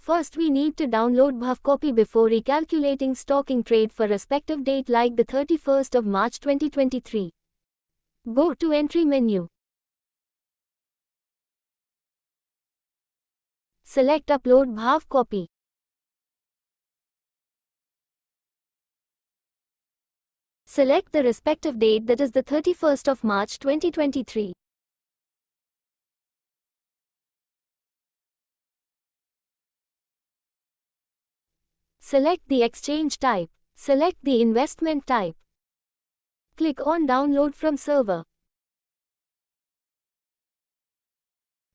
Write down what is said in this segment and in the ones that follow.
First we need to download Bhavcopy before recalculating stocking trade for respective date like the 31st of March 2023. Go to Entry menu. Select Upload Bhavcopy. Select the respective date, that is the 31st of March 2023. Select the exchange type. Select the investment type. Click on Download from server.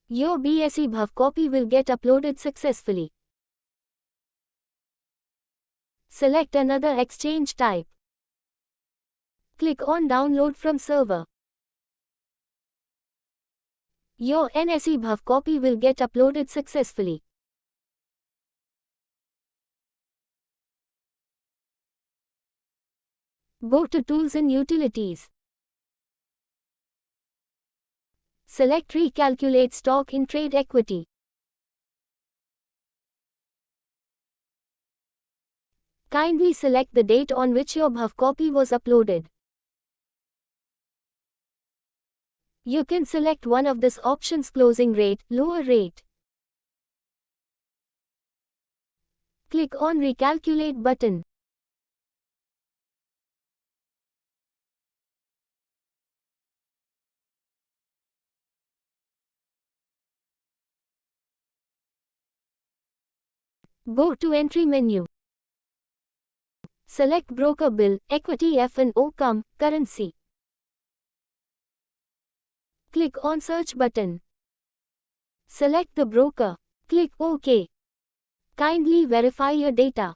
Your BSE Bhavcopy will get uploaded successfully. Select another exchange type. Click on Download from server. Your NSE Bhavcopy will get uploaded successfully. Go to Tools and Utilities. Select Recalculate Stock in Trade Equity. Kindly select the date on which your Bhavcopy was uploaded. You can select one of these options: closing rate, lower rate. Click on Recalculate button. Go to Entry menu. Select Broker Bill, Equity F&O, Currency. Click on Search button. Select the broker. Click OK. Kindly verify your data.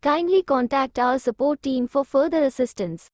Kindly contact our support team for further assistance.